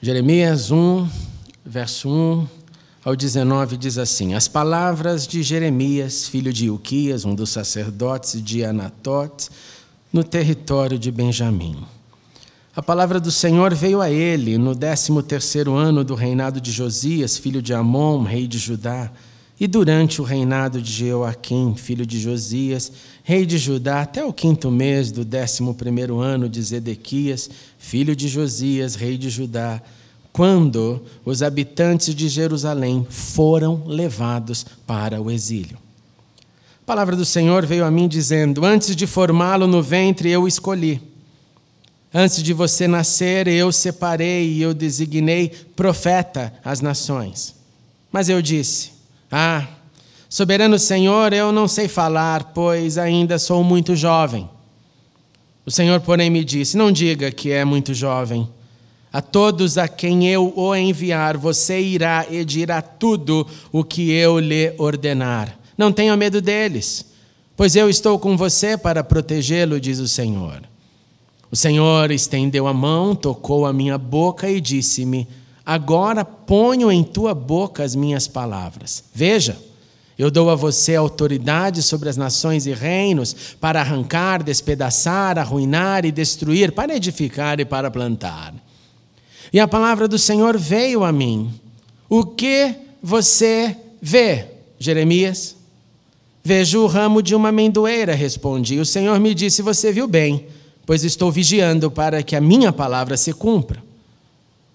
Jeremias 1, verso 1 ao 19 diz assim: As palavras de Jeremias, filho de Ilquias, um dos sacerdotes de Anatote, no território de Benjamim. A palavra do Senhor veio a ele no 13º ano do reinado de Josias, filho de Amon, rei de Judá, e durante o reinado de Jeoaquim, filho de Josias, rei de Judá, até o 5º mês do 11º ano de Zedequias, filho de Josias, rei de Judá, quando os habitantes de Jerusalém foram levados para o exílio. A palavra do Senhor veio a mim dizendo: Antes de formá-lo no ventre eu o escolhi. Antes de você nascer eu separei e eu designei profeta às nações. Mas eu disse: soberano Senhor, eu não sei falar, pois ainda sou muito jovem. O Senhor, porém, me disse: Não diga que é muito jovem. A todos a quem eu o enviar, você irá e dirá tudo o que eu lhe ordenar. Não tenha medo deles, pois eu estou com você para protegê-lo, diz o Senhor. O Senhor estendeu a mão, tocou a minha boca e disse-me: Agora ponho em tua boca as minhas palavras. Veja, eu dou a você autoridade sobre as nações e reinos para arrancar, despedaçar, arruinar e destruir, para edificar e para plantar. E a palavra do Senhor veio a mim: O que você vê, Jeremias? Vejo o ramo de uma amendoeira, respondi. O Senhor me disse: Você viu bem, pois estou vigiando para que a minha palavra se cumpra.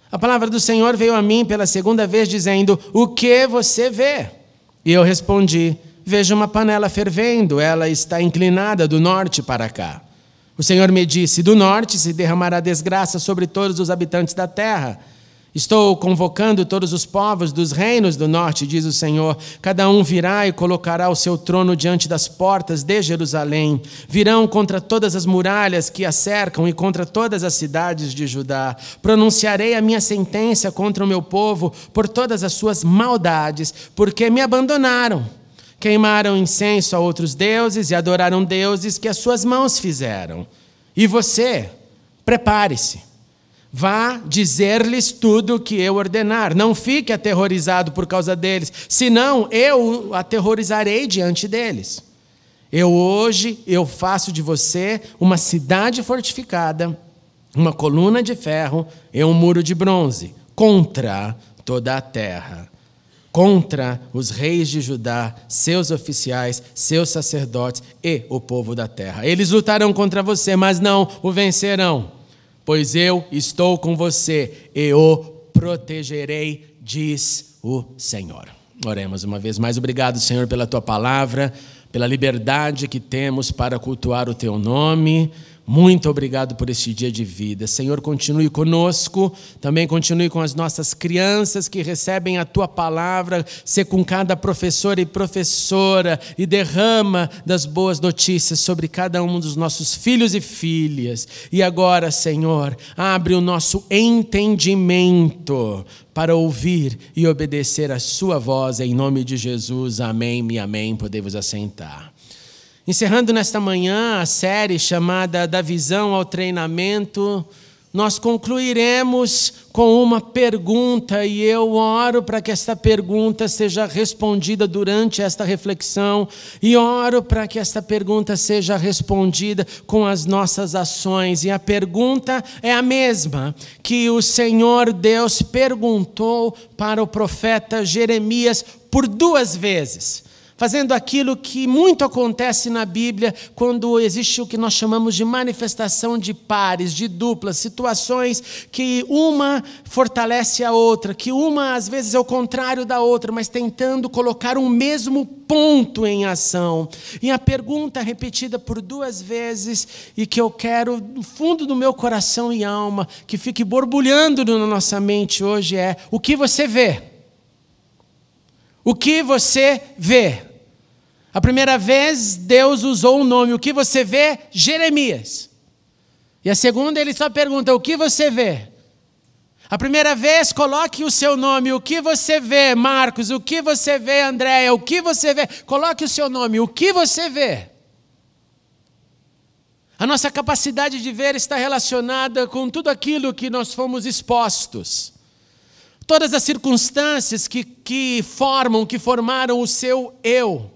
A palavra do Senhor veio a mim pela 2ª vez, dizendo: O que você vê? E eu respondi: Vejo uma panela fervendo, ela está inclinada do norte para cá. O Senhor me disse: Do norte se derramará desgraça sobre todos os habitantes da terra. Estou convocando todos os povos dos reinos do norte, diz o Senhor. Cada um virá e colocará o seu trono diante das portas de Jerusalém. Virão contra todas as muralhas que a cercam e contra todas as cidades de Judá. Pronunciarei a minha sentença contra o meu povo por todas as suas maldades, porque me abandonaram. Queimaram incenso a outros deuses e adoraram deuses que as suas mãos fizeram. E você, prepare-se. Vá dizer-lhes tudo o que eu ordenar. Não fique aterrorizado por causa deles, senão eu o aterrorizarei diante deles. Hoje eu faço de você uma cidade fortificada, uma coluna de ferro e um muro de bronze, contra toda a terra. Contra os reis de Judá, seus oficiais, seus sacerdotes e o povo da terra. Eles lutarão contra você, mas não o vencerão. Pois eu estou com você e o protegerei, diz o Senhor. Oremos uma vez mais. Obrigado, Senhor, pela tua palavra, pela liberdade que temos para cultuar o teu nome. Muito obrigado por este dia de vida. Senhor, continue conosco, também continue com as nossas crianças que recebem a tua palavra, ser com cada professor e professora e derrama das boas notícias sobre cada um dos nossos filhos e filhas. E agora, Senhor, abre o nosso entendimento para ouvir e obedecer a sua voz, em nome de Jesus. Amém e amém. Podemos assentar. Encerrando nesta manhã a série chamada Da Visão ao Treinamento, nós concluiremos com uma pergunta e eu oro para que esta pergunta seja respondida durante esta reflexão e oro para que esta pergunta seja respondida com as nossas ações. E a pergunta é a mesma que o Senhor Deus perguntou para o profeta Jeremias por 2 vezes. Fazendo aquilo que muito acontece na Bíblia quando existe o que nós chamamos de manifestação de pares, de duplas, situações que uma fortalece a outra, que uma às vezes é o contrário da outra, mas tentando colocar um mesmo ponto em ação. E a pergunta repetida por 2 vezes e que eu quero, no fundo do meu coração e alma, que fique borbulhando na nossa mente hoje é: o que você vê? O que você vê? A primeira vez, Deus usou o nome, o que você vê? Jeremias. E a segunda, ele só pergunta, o que você vê? A primeira vez, coloque o seu nome, o que você vê? Marcos, o que você vê? Andréia, o que você vê? Coloque o seu nome, o que você vê? A nossa capacidade de ver está relacionada com tudo aquilo que nós fomos expostos. todas as circunstâncias que formaram o seu eu.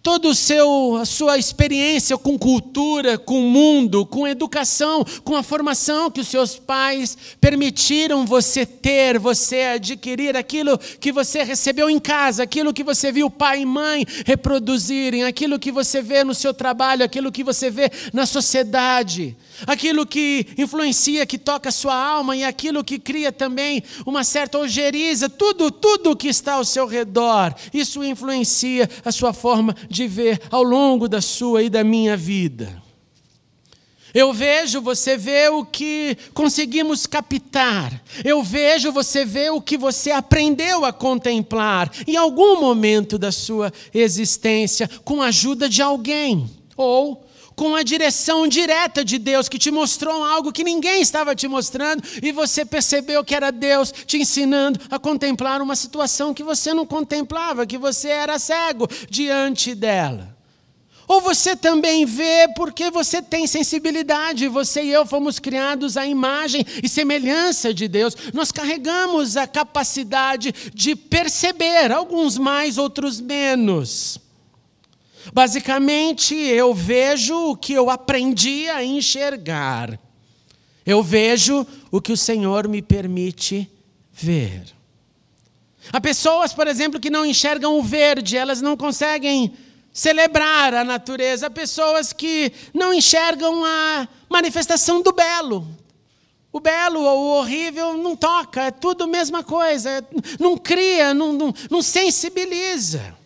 Toda a sua experiência com cultura, com o mundo, com educação, com a formação que os seus pais permitiram você ter, você adquirir, aquilo que você recebeu em casa, aquilo que você viu pai e mãe reproduzirem, aquilo que você vê no seu trabalho, aquilo que você vê na sociedade, aquilo que influencia, que toca a sua alma e aquilo que cria também uma certa ojeriza, tudo que está ao seu redor, isso influencia a sua forma de ver ao longo da sua e da minha vida. Eu vejo, você vê o que conseguimos captar. Eu vejo, você vê o que você aprendeu a contemplar em algum momento da sua existência, com a ajuda de alguém, ou com a direção direta de Deus, que te mostrou algo que ninguém estava te mostrando, e você percebeu que era Deus te ensinando a contemplar uma situação que você não contemplava, que você era cego diante dela. Ou você também vê porque você tem sensibilidade, você e eu fomos criados à imagem e semelhança de Deus. Nós carregamos a capacidade de perceber, alguns mais, outros menos. Basicamente, eu vejo o que eu aprendi a enxergar. Eu vejo o que o Senhor me permite ver. Há pessoas, por exemplo, que não enxergam o verde, elas não conseguem celebrar a natureza. Há pessoas que não enxergam a manifestação do belo. O belo ou o horrível não toca, é tudo a mesma coisa, não cria, não sensibiliza.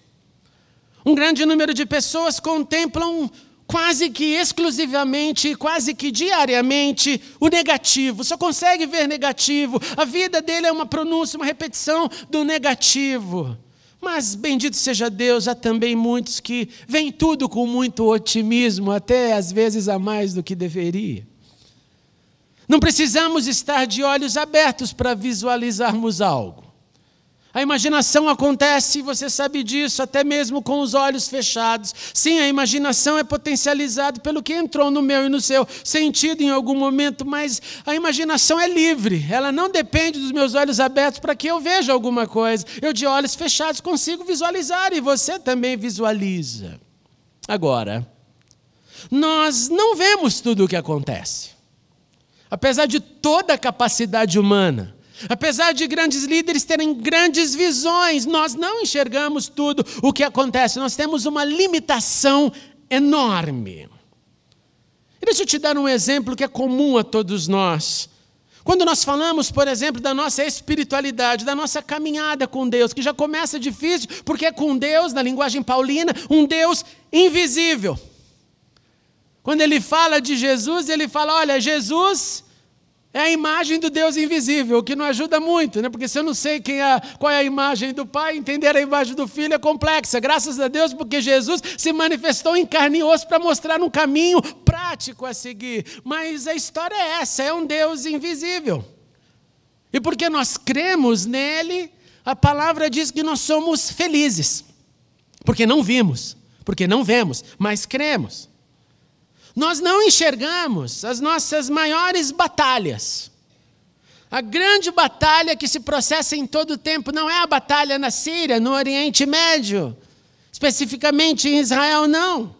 Um grande número de pessoas contemplam quase que exclusivamente, quase que diariamente, o negativo. Só consegue ver negativo. A vida dele é uma pronúncia, uma repetição do negativo. Mas, bendito seja Deus, há também muitos que veem tudo com muito otimismo, até às vezes a mais do que deveria. Não precisamos estar de olhos abertos para visualizarmos algo. A imaginação acontece, você sabe disso, até mesmo com os olhos fechados. Sim, a imaginação é potencializada pelo que entrou no meu e no seu sentido em algum momento, mas a imaginação é livre. Ela não depende dos meus olhos abertos para que eu veja alguma coisa. Eu, de olhos fechados, consigo visualizar e você também visualiza. Agora, nós não vemos tudo o que acontece. Apesar de toda a capacidade humana, apesar de grandes líderes terem grandes visões, nós não enxergamos tudo o que acontece. Nós temos uma limitação enorme. E deixa eu te dar um exemplo que é comum a todos nós. Quando nós falamos, por exemplo, da nossa espiritualidade, da nossa caminhada com Deus, que já começa difícil, porque é com Deus, na linguagem paulina, um Deus invisível. Quando ele fala de Jesus, ele fala, olha, Jesus é a imagem do Deus invisível, o que não ajuda muito, né? Porque se eu não sei qual é a imagem do Pai, entender a imagem do Filho é complexa. Graças a Deus, porque Jesus se manifestou em carne e osso para mostrar um caminho prático a seguir. Mas a história é essa, é um Deus invisível. E porque nós cremos nele, a palavra diz que nós somos felizes. Porque não vimos, porque não vemos, mas cremos. Nós não enxergamos as nossas maiores batalhas. A grande batalha que se processa em todo o tempo não é a batalha na Síria, no Oriente Médio, especificamente em Israel, não.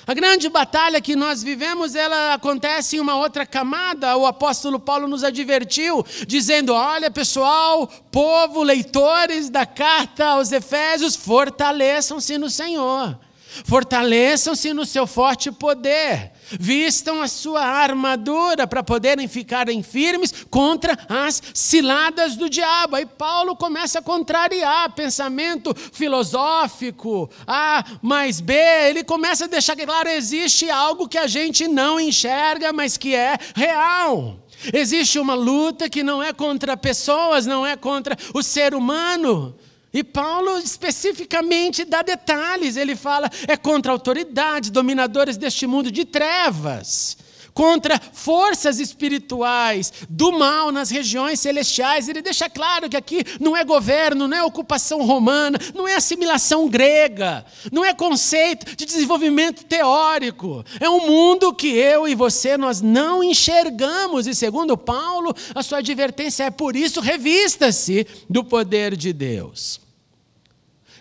A grande batalha que nós vivemos, ela acontece em uma outra camada. O apóstolo Paulo nos advertiu, dizendo, olha pessoal, povo, leitores da carta aos Efésios, fortaleçam-se no Senhor. Fortaleçam-se no seu forte poder, vistam a sua armadura para poderem ficarem firmes contra as ciladas do diabo. Aí Paulo começa a contrariar pensamento filosófico, A mais B, ele começa a deixar claro, existe algo que a gente não enxerga, mas que é real. Existe uma luta que não é contra pessoas, não é contra o ser humano. E Paulo especificamente dá detalhes, ele fala, é contra autoridades, dominadores deste mundo de trevas, contra forças espirituais do mal nas regiões celestiais. Ele deixa claro que aqui não é governo, não é ocupação romana, não é assimilação grega, não é conceito de desenvolvimento teórico. É um mundo que eu e você, nós não enxergamos. E segundo Paulo, a sua advertência é: por isso, revista-se do poder de Deus.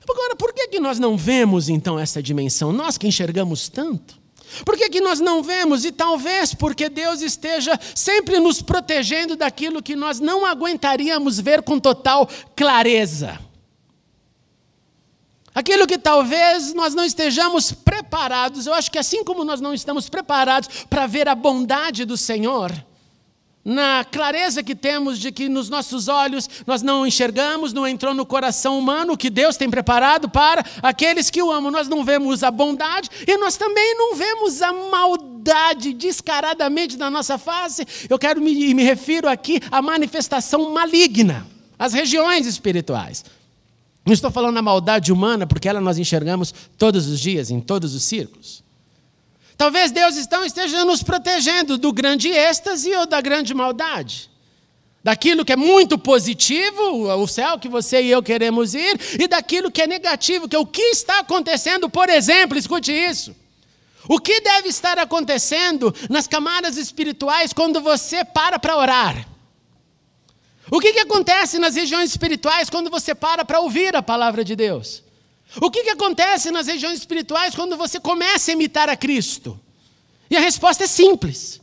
Agora, por que nós não vemos então essa dimensão? Nós que enxergamos tanto. Por que nós não vemos? E talvez porque Deus esteja sempre nos protegendo daquilo que nós não aguentaríamos ver com total clareza. Aquilo que talvez nós não estejamos preparados. Eu acho que assim como nós não estamos preparados para ver a bondade do Senhor, na clareza que temos de que nos nossos olhos nós não enxergamos, não entrou no coração humano o que Deus tem preparado para aqueles que o amam. Nós não vemos a bondade e nós também não vemos a maldade descaradamente na nossa face. Eu quero me refiro aqui à manifestação maligna, às regiões espirituais. Não estou falando da maldade humana, porque ela nós enxergamos todos os dias, em todos os círculos. Talvez Deus esteja nos protegendo do grande êxtase ou da grande maldade. Daquilo que é muito positivo, o céu que você e eu queremos ir, e daquilo que é negativo, que é o que está acontecendo, por exemplo, escute isso. O que deve estar acontecendo nas camadas espirituais quando você para orar? O que acontece nas regiões espirituais quando você para ouvir a palavra de Deus? O que acontece nas regiões espirituais quando você começa a imitar a Cristo? E a resposta é simples.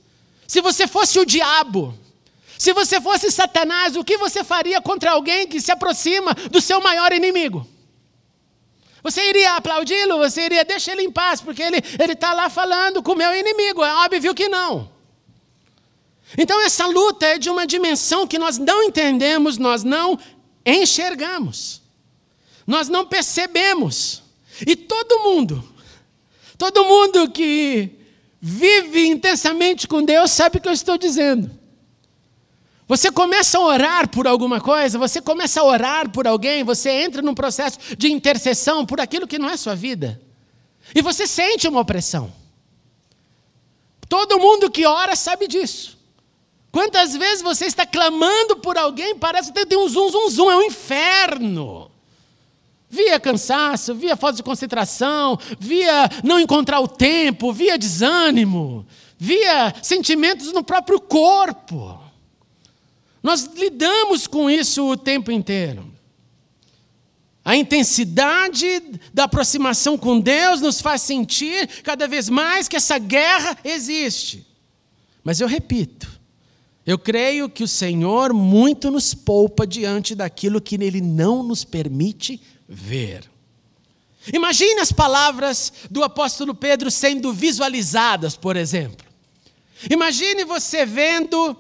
Se você fosse o diabo, se você fosse Satanás, o que você faria contra alguém que se aproxima do seu maior inimigo? Você iria aplaudi-lo? Você iria deixar ele em paz, porque ele está lá falando com o meu inimigo? É óbvio que não. Então essa luta é de uma dimensão que nós não entendemos, nós não enxergamos. Nós não percebemos. E todo mundo que vive intensamente com Deus sabe o que eu estou dizendo. Você começa a orar por alguma coisa, você começa a orar por alguém, você entra num processo de intercessão por aquilo que não é sua vida. E você sente uma opressão. Todo mundo que ora sabe disso. Quantas vezes você está clamando por alguém, parece que tem um zum, é um inferno. Via cansaço, via falta de concentração, via não encontrar o tempo, via desânimo, via sentimentos no próprio corpo. Nós lidamos com isso o tempo inteiro. A intensidade da aproximação com Deus nos faz sentir cada vez mais que essa guerra existe. Mas eu repito, eu creio que o Senhor muito nos poupa diante daquilo que Ele não nos permite ver. Imagine as palavras do apóstolo Pedro sendo visualizadas, por exemplo. Imagine você vendo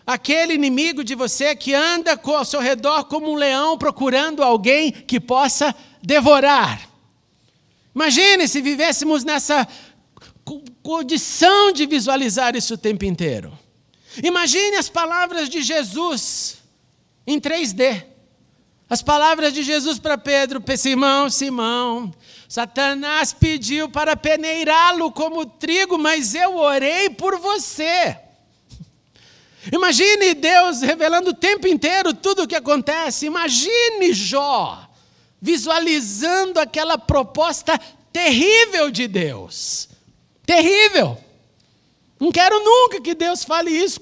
aquele inimigo de você que anda ao seu redor como um leão procurando alguém que possa devorar. Imagine se vivêssemos nessa condição de visualizar isso o tempo inteiro. Imagine as palavras de Jesus em 3D. As palavras de Jesus para Pedro: Simão, Simão, Satanás pediu para peneirá-lo como trigo, mas eu orei por você. Imagine Deus revelando o tempo inteiro tudo o que acontece. Imagine Jó visualizando aquela proposta terrível de Deus. Terrível. Não quero nunca que Deus fale isso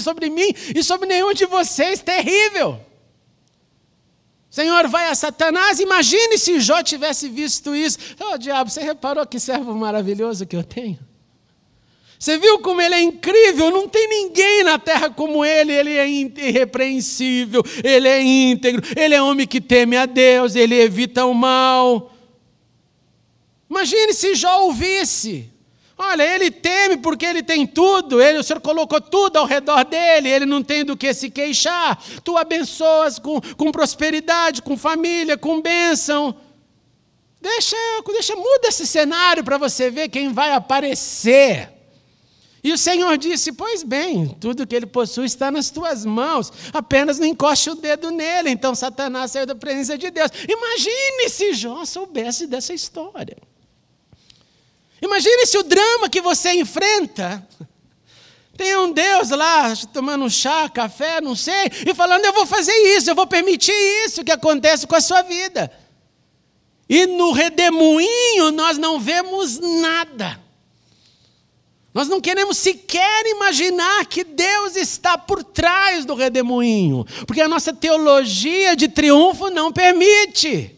sobre mim e sobre nenhum de vocês. Terrível. Senhor, vai a Satanás. Imagine se Jó tivesse visto isso. Diabo, você reparou que servo maravilhoso que eu tenho? Você viu como ele é incrível? Não tem ninguém na terra como ele. Ele é irrepreensível, ele é íntegro, ele é homem que teme a Deus, ele evita o mal. Imagine se Jó ouvisse. Olha, ele teme porque ele tem tudo, o Senhor colocou tudo ao redor dele, ele não tem do que se queixar. Tu abençoas com prosperidade, com família, com bênção. Muda esse cenário para você ver quem vai aparecer. E o Senhor disse: pois bem, tudo que ele possui está nas tuas mãos, apenas não encoste o dedo nele. Então Satanás saiu da presença de Deus. Imagine se Jó soubesse dessa história. Imagine se o drama que você enfrenta Tem um Deus lá tomando um chá, café, não sei, e falando, eu vou fazer isso, eu vou permitir isso que acontece com a sua vida. E no redemoinho nós não vemos nada. Nós não queremos sequer imaginar que Deus está por trás do redemoinho, porque a nossa teologia de triunfo não permite.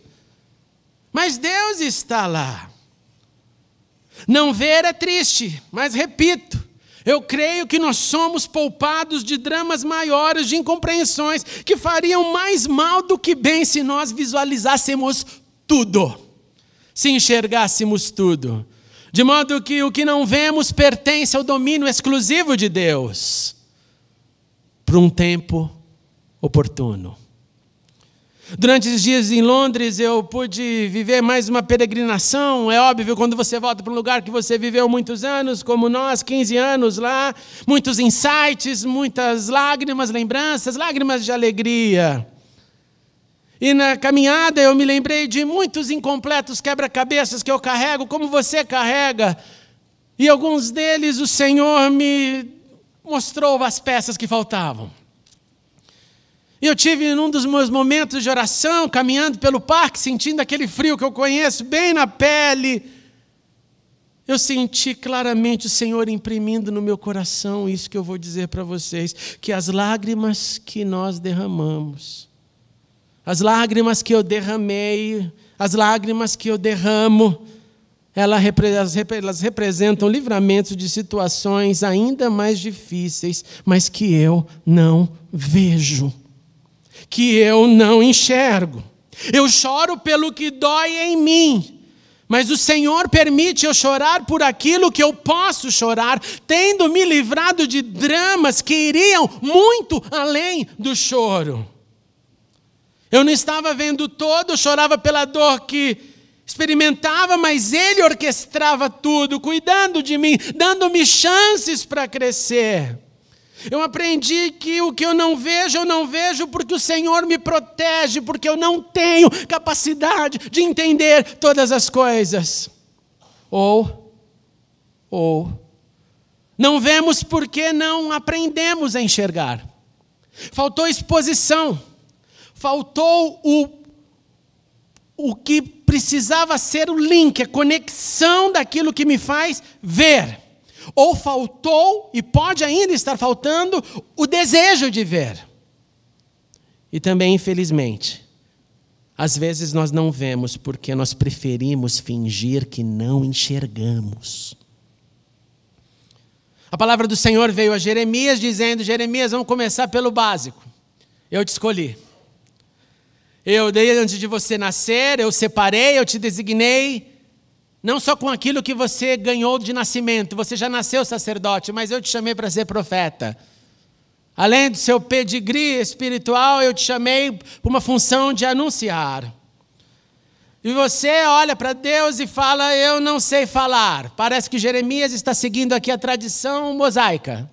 Mas Deus está lá. Não ver é triste, mas repito, eu creio que nós somos poupados de dramas maiores, de incompreensões, que fariam mais mal do que bem se nós visualizássemos tudo, se enxergássemos tudo. De modo que o que não vemos pertence ao domínio exclusivo de Deus, por um tempo oportuno. Durante os dias em Londres, eu pude viver mais uma peregrinação. É óbvio, quando você volta para um lugar que você viveu muitos anos, como nós, 15 anos lá, muitos insights, muitas lágrimas, lembranças, lágrimas de alegria. E na caminhada eu me lembrei de muitos incompletos quebra-cabeças que eu carrego, como você carrega. E alguns deles o Senhor me mostrou as peças que faltavam. E eu tive num dos meus momentos de oração, caminhando pelo parque, sentindo aquele frio que eu conheço bem na pele. Eu senti claramente o Senhor imprimindo no meu coração isso que eu vou dizer para vocês, que as lágrimas que nós derramamos, as lágrimas que eu derramei, as lágrimas que eu derramo, elas representam livramentos de situações ainda mais difíceis, mas que eu não vejo, que eu não enxergo. Eu choro pelo que dói em mim, mas o Senhor permite eu chorar por aquilo que eu posso chorar, tendo me livrado de dramas que iriam muito além do choro. Eu não estava vendo todo, eu chorava pela dor que experimentava, mas Ele orquestrava tudo, cuidando de mim, dando-me chances para crescer. Eu aprendi que o que eu não vejo porque o Senhor me protege, porque eu não tenho capacidade de entender todas as coisas. Ou, não vemos porque não aprendemos a enxergar. Faltou exposição. Faltou o que precisava ser o link, a conexão daquilo que me faz ver. Ou faltou, e pode ainda estar faltando, o desejo de ver. E também, infelizmente, às vezes nós não vemos porque nós preferimos fingir que não enxergamos. A palavra do Senhor veio a Jeremias dizendo, Jeremias, vamos começar pelo básico. Eu te escolhi. Eu dei antes de você nascer, eu separei, eu te designei, não só com aquilo que você ganhou de nascimento, você já nasceu sacerdote, mas eu te chamei para ser profeta. Além do seu pedigree espiritual, eu te chamei para uma função de anunciar. E você olha para Deus e fala, eu não sei falar. Parece que Jeremias está seguindo aqui a tradição mosaica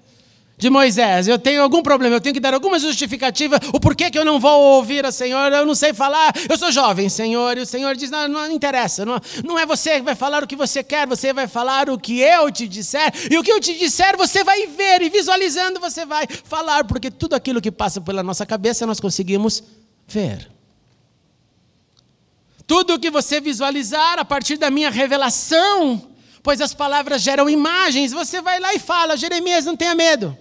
de Moisés. Eu tenho algum problema, eu tenho que dar alguma justificativa, o porquê que eu não vou ouvir a Senhor, eu não sei falar, eu sou jovem, Senhor. E o Senhor diz, não interessa, não é você que vai falar o que você quer, você vai falar o que eu te disser, e o que eu te disser você vai ver, e visualizando você vai falar, porque tudo aquilo que passa pela nossa cabeça nós conseguimos ver. Tudo o que você visualizar a partir da minha revelação, pois as palavras geram imagens, você vai lá e fala, Jeremias, não tenha medo.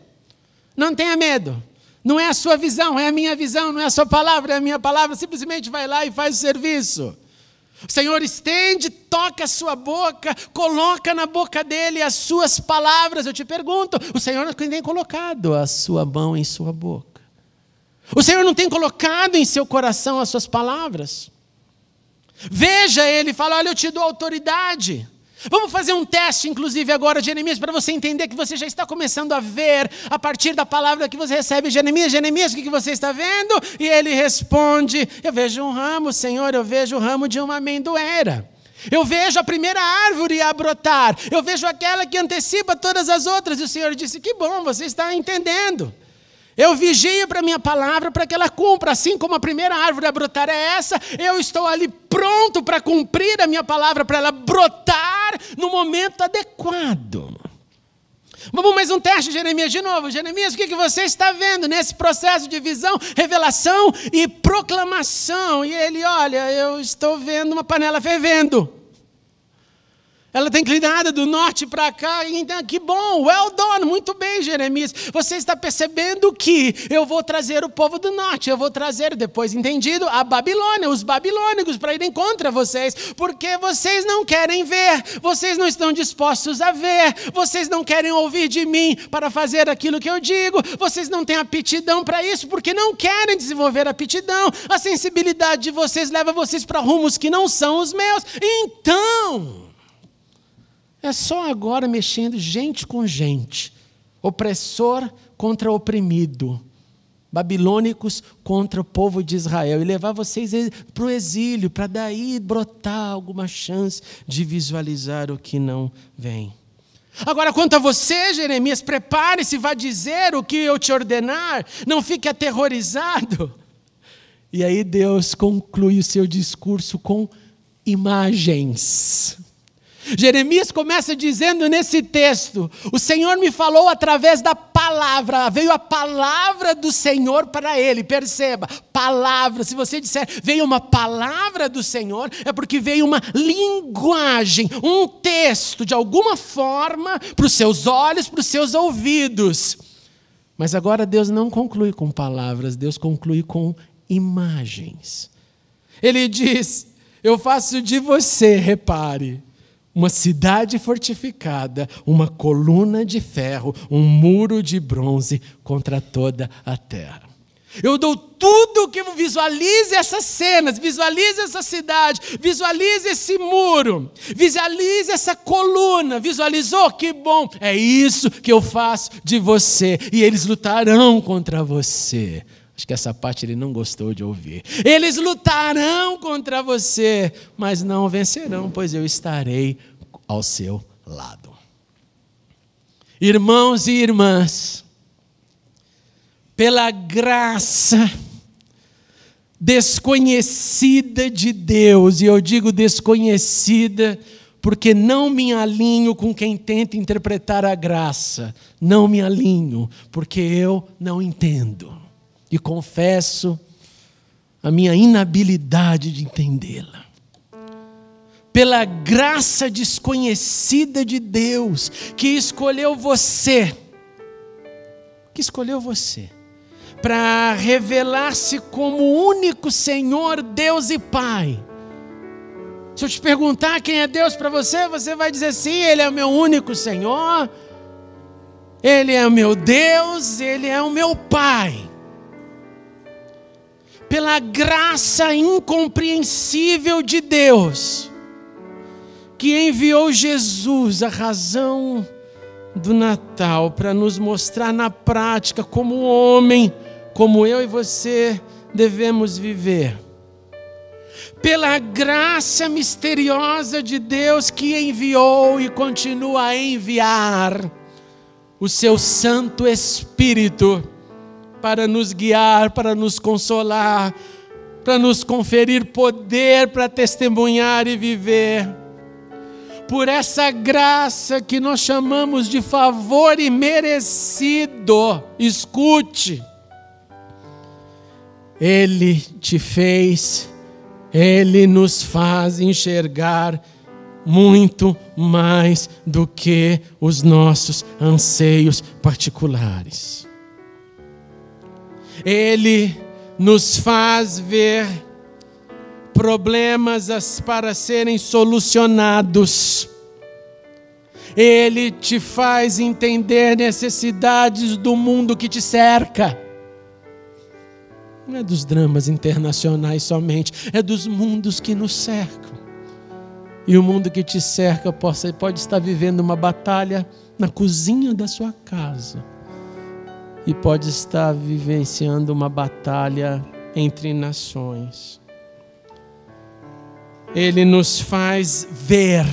Não tenha medo. Não é a sua visão, é a minha visão, não é a sua palavra, é a minha palavra. Simplesmente vai lá e faz o serviço. O Senhor estende, toca a sua boca, coloca na boca dele as suas palavras. Eu te pergunto, o Senhor não tem colocado a sua mão em sua boca. O Senhor não tem colocado em seu coração as suas palavras. Veja ele, fala, olha, eu te dou autoridade. Vamos fazer um teste, inclusive, agora, Jeremias, para você entender que você já está começando a ver a partir da palavra que você recebe. Jeremias, o que você está vendo? E ele responde, eu vejo um ramo, Senhor, eu vejo o ramo de uma amendoeira. Eu vejo a primeira árvore a brotar. Eu vejo aquela que antecipa todas as outras. E o Senhor disse, que bom, você está entendendo. Eu vigio para a minha palavra para que ela cumpra, assim como a primeira árvore a brotar é essa, eu estou ali pronto para cumprir a minha palavra, para ela brotar no momento adequado. Vamos mais um teste, Jeremias, de novo. Jeremias, o que você está vendo nesse processo de visão, revelação e proclamação? E ele, olha, eu estou vendo uma panela fervendo. Ela está inclinada do norte para cá, então, que bom, well done, muito bem, Jeremias. Você está percebendo que eu vou trazer o povo do norte, eu vou trazer, depois entendido, a Babilônia, os babilônicos, para irem contra vocês, porque vocês não querem ver, vocês não estão dispostos a ver, vocês não querem ouvir de mim para fazer aquilo que eu digo, vocês não têm aptidão para isso, porque não querem desenvolver aptidão, a sensibilidade de vocês leva vocês para rumos que não são os meus, então... É só agora mexendo gente com gente, opressor contra oprimido, babilônicos contra o povo de Israel, e levar vocês para o exílio, para daí brotar alguma chance de visualizar o que não vem. Agora, quanto a você, Jeremias, prepare-se, vá dizer o que eu te ordenar, não fique aterrorizado. E aí Deus conclui o seu discurso com imagens. Jeremias começa dizendo nesse texto, o Senhor me falou através da palavra, veio a palavra do Senhor para ele, perceba, palavra, se você disser, veio uma palavra do Senhor, é porque veio uma linguagem, um texto, de alguma forma, para os seus olhos, para os seus ouvidos. Mas agora Deus não conclui com palavras, Deus conclui com imagens. Ele diz, eu faço de você, repare, uma cidade fortificada, uma coluna de ferro, um muro de bronze contra toda a terra. Eu dou tudo que visualize essas cenas, visualize essa cidade, visualize esse muro, visualize essa coluna. Visualizou? Que bom! É isso que eu faço de você. E eles lutarão contra você. Acho que essa parte ele não gostou de ouvir. Eles lutarão contra você, mas não vencerão, pois eu estarei ao seu lado. Irmãos e irmãs, pela graça desconhecida de Deus, e eu digo desconhecida porque não me alinho com quem tenta interpretar a graça, não me alinho, porque eu não entendo. E confesso a minha inabilidade de entendê-la. Pela graça desconhecida de Deus, que escolheu você, para revelar-se como o único Senhor, Deus e Pai. Se eu te perguntar quem é Deus para você, você vai dizer sim, Ele é o meu único Senhor, Ele é o meu Deus, Ele é o meu Pai. Pela graça incompreensível de Deus, que enviou Jesus, a razão do Natal, para nos mostrar na prática como homem, como eu e você devemos viver. Pela graça misteriosa de Deus que enviou e continua a enviar o seu Santo Espírito para nos guiar, para nos consolar, para nos conferir poder para testemunhar e viver. Por essa graça que nós chamamos de favor imerecido, escute, Ele te fez, Ele nos faz enxergar muito mais do que os nossos anseios particulares. Ele nos faz ver problemas para serem solucionados. Ele te faz entender necessidades do mundo que te cerca. Não é dos dramas internacionais somente, é dos mundos que nos cercam. E o mundo que te cerca pode estar vivendo uma batalha na cozinha da sua casa. E pode estar vivenciando uma batalha entre nações. Ele nos faz ver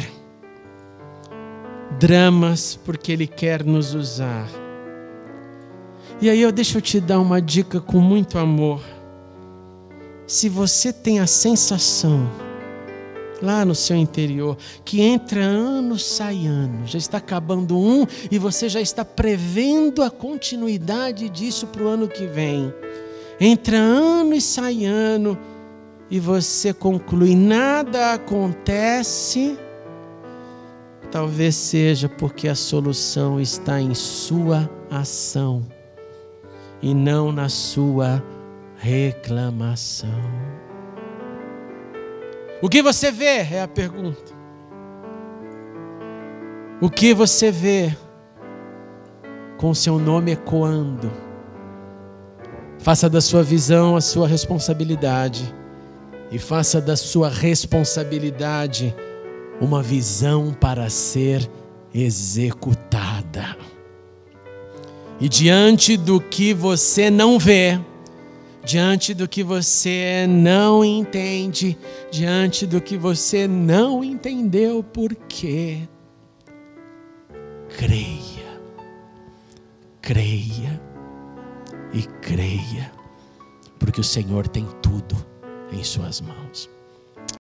dramas porque Ele quer nos usar. E aí deixa eu te dar uma dica com muito amor. Se você tem a sensação lá no seu interior, que entra ano, sai ano, já está acabando um e você já está prevendo a continuidade disso para o ano que vem. Entra ano e sai ano e você conclui, nada acontece. Talvez seja porque a solução está em sua ação e não na sua reclamação. O que você vê é a pergunta. O que você vê com seu nome ecoando? Faça da sua visão a sua responsabilidade e faça da sua responsabilidade uma visão para ser executada. E diante do que você não vê, diante do que você não entende, diante do que você não entendeu por quê, creia, creia e creia, porque o Senhor tem tudo em suas mãos.